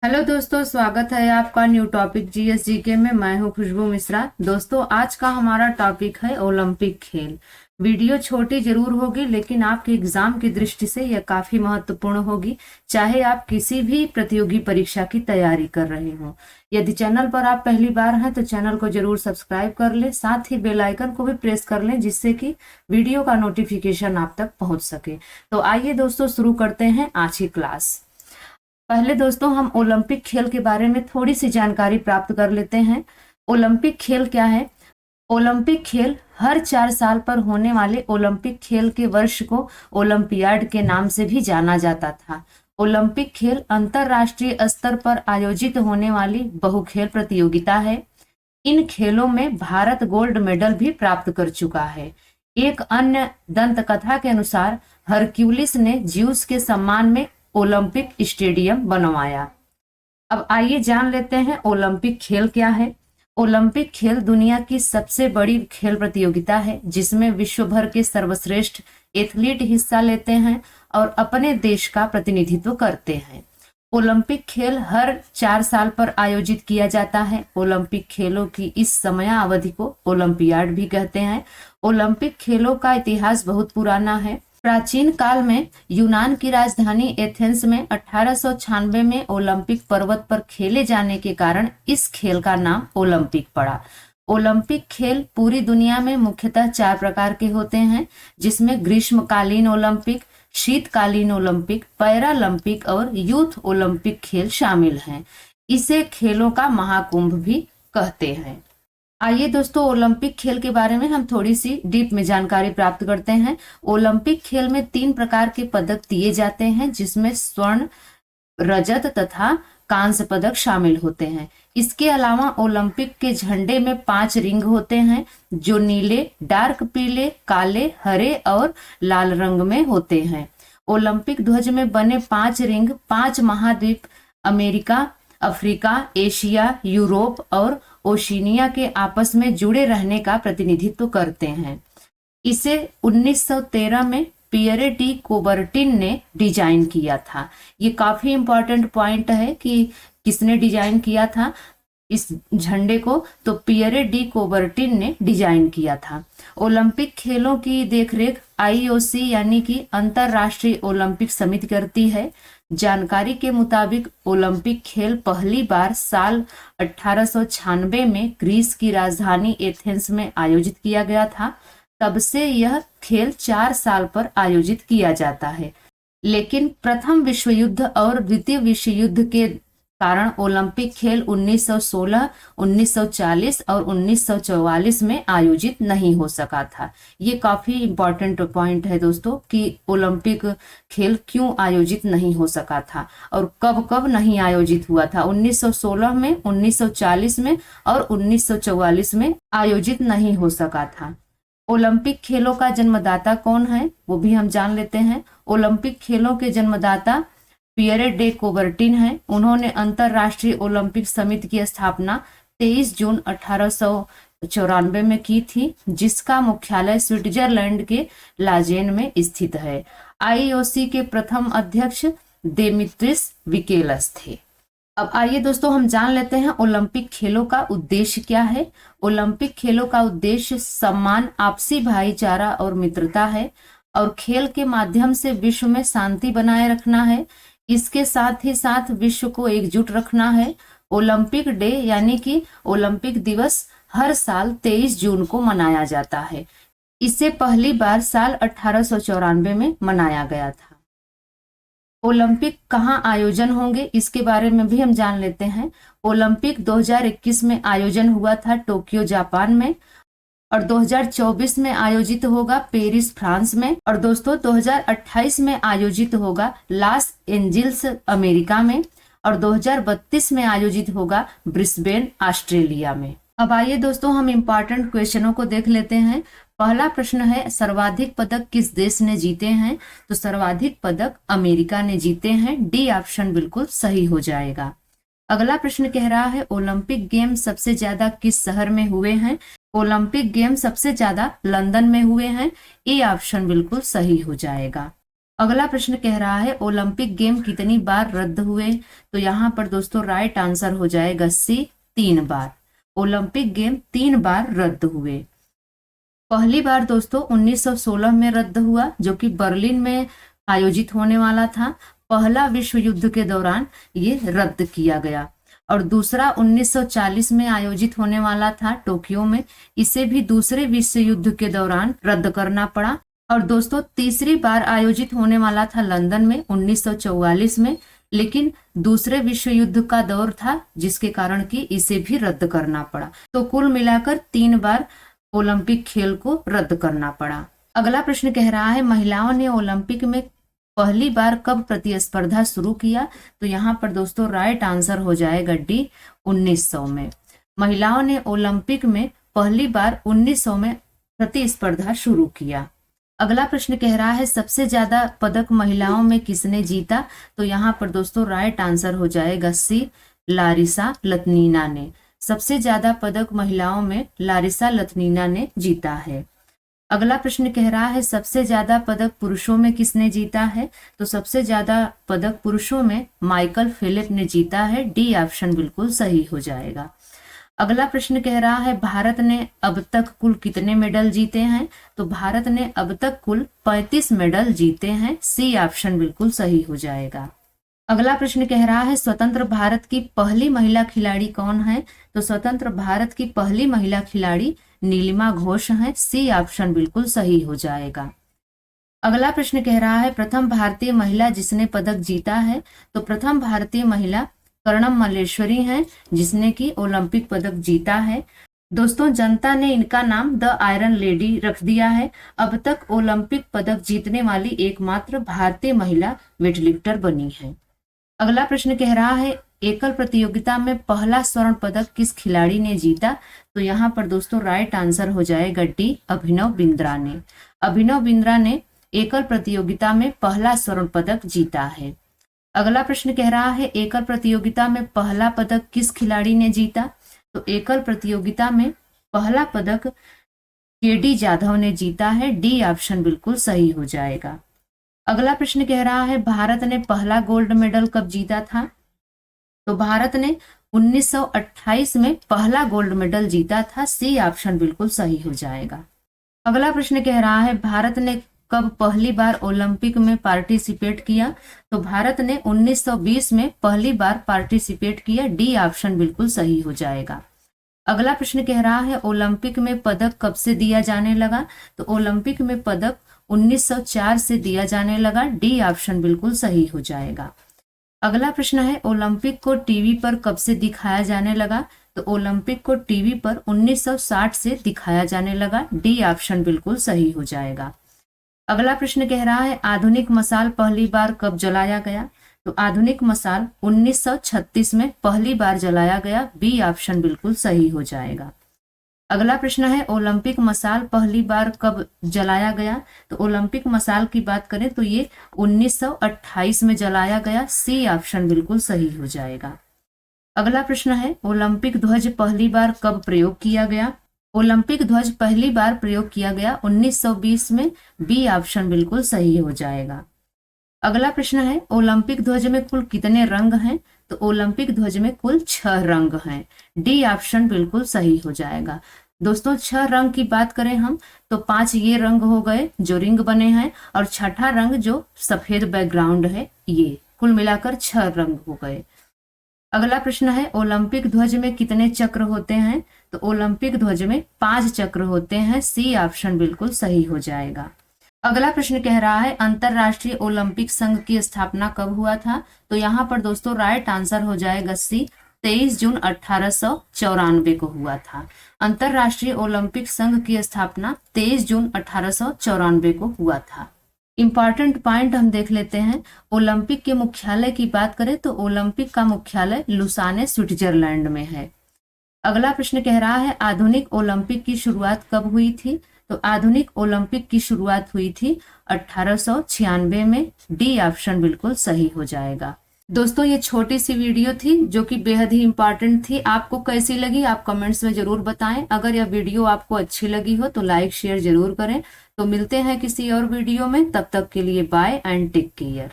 Hello दोस्तों, स्वागत है आपका न्यू टॉपिक जीएसजीके में। मैं हूं खुशबू मिश्रा। दोस्तों, आज का हमारा टॉपिक है ओलंपिक खेल। वीडियो छोटी जरूर होगी, लेकिन आपके एग्जाम की दृष्टि से यह काफी महत्वपूर्ण होगी, चाहे आप किसी भी प्रतियोगी परीक्षा की तैयारी कर रहे हो। यदि चैनल पर आप पहली बार हैं तो चैनल को जरूर सब्सक्राइब कर लें, साथ ही बेल आइकन को भी प्रेस कर लें, जिससे कि वीडियो का नोटिफिकेशन आप तक पहुंच सके। तो आइए दोस्तों, शुरू करते हैं आज की क्लास। पहले दोस्तों हम ओलंपिक खेल के बारे में थोड़ी सी जानकारी प्राप्त कर लेते हैं। ओलंपिक खेल क्या है? ओलंपिक खेल हर 4 साल पर होने वाले ओलंपिक खेल के वर्ष को ओलंपियाड के नाम से भी जाना जाता था। ओलंपिक खेल अंतरराष्ट्रीय स्तर पर आयोजित होने वाली बहुखेल प्रतियोगिता है। इन खेलों में भारत गोल्ड मेडल भी प्राप्त कर चुका है। एक अन्य दंत कथा के अनुसार हरक्यूलिस ने ज्यूस के सम्मान में ओलंपिक स्टेडियम बनवाया। अब आइए जान लेते हैं ओलंपिक खेल क्या है। ओलंपिक खेल दुनिया की सबसे बड़ी खेल प्रतियोगिता है, जिसमें विश्व भर के सर्वश्रेष्ठ एथलीट हिस्सा लेते हैं और अपने देश का प्रतिनिधित्व करते हैं। ओलंपिक खेल हर 4 साल पर आयोजित किया जाता है। ओलंपिक खेलों की इस समयावधि को ओलंपियाड भी कहते हैं। ओलंपिक खेलों का इतिहास बहुत पुराना है। प्राचीन काल में यूनान की राजधानी एथेंस में 1896 में ओलंपिक पर्वत पर खेले जाने के कारण इस खेल का नाम ओलंपिक पड़ा। ओलंपिक खेल पूरी दुनिया में मुख्यतः 4 प्रकार के होते हैं, जिसमें ग्रीष्मकालीन ओलंपिक, शीतकालीन ओलंपिक, पैरालंपिक और यूथ ओलंपिक खेल शामिल हैं। इसे खेलों का महाकुंभ भी कहते हैं। आइए दोस्तों, ओलंपिक खेल के बारे में हम थोड़ी सी डीप में जानकारी प्राप्त करते हैं। ओलंपिक खेल में 3 प्रकार के पदक दिए जाते हैं, जिसमें स्वर्ण, रजत तथा कांस्य पदक शामिल होते हैं। इसके अलावा ओलंपिक के झंडे में 5 रिंग होते हैं, जो नीले, डार्क पीले, काले, हरे और लाल रंग में होते हैं। ओलंपिक ध्वज में बने 5 रिंग 5 महाद्वीप अमेरिका, अफ्रीका, एशिया, यूरोप और ओशिनिया के आपस में जुड़े रहने का प्रतिनिधित्व करते हैं। इसे 1913 में पियरे डी कोबर्टिन ने डिजाइन किया था। ये काफी इंपॉर्टेंट पॉइंट है कि किसने डिजाइन किया था इस झंडे को, तो पियरे डी कोबर्टिन ने डिजाइन किया था। ओलंपिक खेलों की देखरेख आईओसी यानी कि अंतरराष्ट्रीय ओलंपिक समिति करती है। जानकारी के मुताबिक ओलंपिक खेल पहली बार साल 1896 में ग्रीस की राजधानी एथेंस में आयोजित किया गया था। तब से यह खेल 4 साल पर आयोजित किया जाता है, लेकिन प्रथम विश्व युद्ध और द्वितीय विश्व युद्ध के कारण ओलंपिक खेल 1916, 1940 और 1944 में आयोजित नहीं हो सका था। ये काफी इंपॉर्टेंट पॉइंट है दोस्तों कि ओलंपिक खेल क्यों आयोजित नहीं हो सका था और कब कब नहीं आयोजित हुआ था। 1916 में, 1940 में और 1944 में आयोजित नहीं हो सका था। ओलंपिक खेलों का जन्मदाता कौन है, वो भी हम जान लेते हैं। ओलंपिक खेलों के जन्मदाता पियरे डे कोबर्टिन है। उन्होंने अंतरराष्ट्रीय ओलंपिक समिति की स्थापना 23 जून 1894 में की थी, जिसका मुख्यालय स्विट्जरलैंड के लाजेन में स्थित है। आईओसी के प्रथम अध्यक्ष देमित्रिस विकेलस थे। अब आइए दोस्तों, हम जान लेते हैं ओलंपिक खेलों का उद्देश्य क्या है। ओलंपिक खेलों का उद्देश्य सम्मान, आपसी भाईचारा और मित्रता है और खेल के माध्यम से विश्व में शांति बनाए रखना है। इसके साथ ही साथ विश्व को एकजुट रखना है। ओलंपिक डे यानी कि ओलंपिक दिवस हर साल 23 जून को मनाया जाता है। इसे पहली बार साल 1894 में मनाया गया था। ओलंपिक कहाँ आयोजन होंगे, इसके बारे में भी हम जान लेते हैं। ओलंपिक 2021 में आयोजन हुआ था टोक्यो जापान में, और 2024 में आयोजित होगा पेरिस फ्रांस में, और दोस्तों 2028 में आयोजित होगा लॉस एंजिल्स अमेरिका में, और 2032 में आयोजित होगा ब्रिस्बेन ऑस्ट्रेलिया में। अब आइए दोस्तों, हम इंपॉर्टेंट क्वेश्चनों को देख लेते हैं। पहला प्रश्न है, सर्वाधिक पदक किस देश ने जीते हैं? तो सर्वाधिक पदक अमेरिका ने जीते हैं। डी ऑप्शन बिल्कुल सही हो जाएगा। अगला प्रश्न कह रहा है, ओलंपिक गेम सबसे ज्यादा किस शहर में हुए हैं? ओलंपिक गेम सबसे ज्यादा लंदन में हुए हैं। ए ऑप्शन बिल्कुल सही हो जाएगा। अगला प्रश्न कह रहा है ओलंपिक गेम कितनी बार रद्द हुए? तो यहाँ पर दोस्तों राइट आंसर हो जाएगा सी, 3 बार। ओलंपिक गेम 3 बार रद्द हुए। पहली बार दोस्तों 1916 में रद्द हुआ, जो कि बर्लिन में आयोजित होने वाला था। पहला विश्व युद्ध के दौरान ये रद्द किया गया। और दूसरा 1940 में आयोजित होने वाला था टोक्यो में, इसे भी दूसरे विश्व युद्ध के दौरान रद्द करना पड़ा। और दोस्तों तीसरी बार आयोजित होने वाला था लंदन में 1944 में, लेकिन दूसरे विश्व युद्ध का दौर था जिसके कारण कि इसे भी रद्द करना पड़ा। तो कुल मिलाकर 3 बार ओलंपिक खेल को रद्द करना पड़ा। अगला प्रश्न कह रहा है महिलाओं ने ओलंपिक में पहली बार कब प्रतिस्पर्धा शुरू किया? तो यहाँ पर दोस्तों राइट आंसर हो जाएगा डी, 1900 में। महिलाओं ने ओलंपिक में पहली बार 1900 में प्रतिस्पर्धा शुरू किया। अगला प्रश्न कह रहा है सबसे ज्यादा पदक महिलाओं में किसने जीता? तो यहाँ पर दोस्तों राइट आंसर हो जाएगा सी, लारिसा लतनीना ने। सबसे ज्यादा पदक महिलाओं में लारिसा लतनीना ने जीता है। अगला प्रश्न कह रहा है सबसे ज्यादा पदक पुरुषों में किसने जीता है? तो सबसे ज्यादा पदक पुरुषों में माइकल फेलिप ने जीता है। डी ऑप्शन बिल्कुल सही हो जाएगा। अगला प्रश्न कह रहा है भारत ने अब तक कुल कितने मेडल जीते हैं? तो भारत ने अब तक कुल 35 मेडल जीते हैं। सी ऑप्शन बिल्कुल सही हो जाएगा। अगला प्रश्न कह रहा है स्वतंत्र भारत की पहली महिला खिलाड़ी कौन है? तो स्वतंत्र भारत की पहली महिला खिलाड़ी नीलिमा घोष है। सी ऑप्शन बिल्कुल सही हो जाएगा। अगला प्रश्न कह रहा है प्रथम भारतीय महिला जिसने पदक जीता है? तो प्रथम भारतीय महिला कर्णम मल्लेश्वरी हैं, जिसने की ओलंपिक पदक जीता है। दोस्तों जनता ने इनका नाम द आयरन लेडी रख दिया है। अब तक ओलंपिक पदक जीतने वाली एकमात्र भारतीय महिला वेटलिफ्टर बनी है। अगला प्रश्न कह रहा है एकल प्रतियोगिता में पहला स्वर्ण पदक किस खिलाड़ी ने जीता? तो यहाँ पर दोस्तों राइट आंसर हो जाएगा डी, अभिनव बिंद्रा ने। अभिनव बिंद्रा ने एकल प्रतियोगिता में पहला स्वर्ण पदक जीता है। अगला प्रश्न कह रहा है एकल प्रतियोगिता में पहला पदक किस खिलाड़ी ने जीता? तो एकल प्रतियोगिता में पहला पदक केडी जाधव ने जीता है। डी ऑप्शन बिल्कुल सही हो जाएगा। अगला प्रश्न कह रहा है भारत ने पहला गोल्ड मेडल कब जीता था? तो भारत ने 1928 में पहला गोल्ड मेडल जीता था। सी ऑप्शन बिल्कुल सही हो जाएगा। अगला प्रश्न कह रहा है भारत ने कब पहली बार ओलंपिक में पार्टिसिपेट किया? तो भारत ने 1920 में पहली बार पार्टिसिपेट किया। डी ऑप्शन बिल्कुल सही हो जाएगा। अगला प्रश्न कह रहा है ओलंपिक में पदक कब से दिया जाने लगा? तो ओलंपिक में पदक 1904 से दिया जाने लगा। डी ऑप्शन बिल्कुल सही हो जाएगा। अगला प्रश्न है ओलंपिक को टीवी पर कब से दिखाया जाने लगा? तो ओलंपिक को टीवी पर 1960 से दिखाया जाने लगा। डी ऑप्शन बिल्कुल सही हो जाएगा। अगला प्रश्न कह रहा है आधुनिक मसाल पहली बार कब जलाया गया? तो आधुनिक मसाल 1936 में पहली बार जलाया गया। बी ऑप्शन बिल्कुल सही हो जाएगा। अगला प्रश्न है ओलंपिक मसाल पहली बार कब जलाया गया? तो ओलंपिक मसाल की बात करें तो ये 1928 में जलाया गया। सी ऑप्शन बिल्कुल सही हो जाएगा। अगला प्रश्न है ओलंपिक ध्वज पहली बार कब प्रयोग किया गया? ओलंपिक ध्वज पहली बार प्रयोग किया गया 1920 में। बी ऑप्शन बिल्कुल सही हो जाएगा। अगला प्रश्न है ओलंपिक ध्वज में कुल कितने रंग हैं? तो ओलंपिक ध्वज में कुल 6 रंग हैं। डी ऑप्शन बिल्कुल सही हो जाएगा। दोस्तों 6 रंग की बात करें हम तो 5 ये रंग हो गए जो रिंग बने हैं, और छठा रंग जो सफेद बैकग्राउंड है, ये कुल मिलाकर 6 रंग हो गए। अगला प्रश्न है ओलंपिक ध्वज में कितने चक्र होते हैं? तो ओलंपिक ध्वज में 5 चक्र होते हैं। सी ऑप्शन बिल्कुल सही हो जाएगा। अगला प्रश्न कह रहा है अंतरराष्ट्रीय ओलंपिक संघ की स्थापना कब हुआ था? तो यहाँ पर दोस्तों राइट आंसर हो जाएगा सी, 23 जून 1894 को हुआ था। अंतरराष्ट्रीय ओलंपिक संघ की स्थापना 23 जून 1894 को हुआ था। इंपॉर्टेंट पॉइंट हम देख लेते हैं। ओलंपिक के मुख्यालय की बात करें तो ओलंपिक का मुख्यालय लुसाने स्विट्जरलैंड में है। अगला प्रश्न कह रहा है आधुनिक ओलंपिक की शुरुआत कब हुई थी? तो आधुनिक ओलंपिक की शुरुआत हुई थी 1896 में। डी ऑप्शन बिल्कुल सही हो जाएगा। दोस्तों ये छोटी सी वीडियो थी जो कि बेहद ही इम्पोर्टेंट थी। आपको कैसी लगी आप कमेंट्स में जरूर बताएं। अगर यह वीडियो आपको अच्छी लगी हो तो लाइक शेयर जरूर करें। तो मिलते हैं किसी और वीडियो में, तब तक के लिए बाय एंड टेक केयर।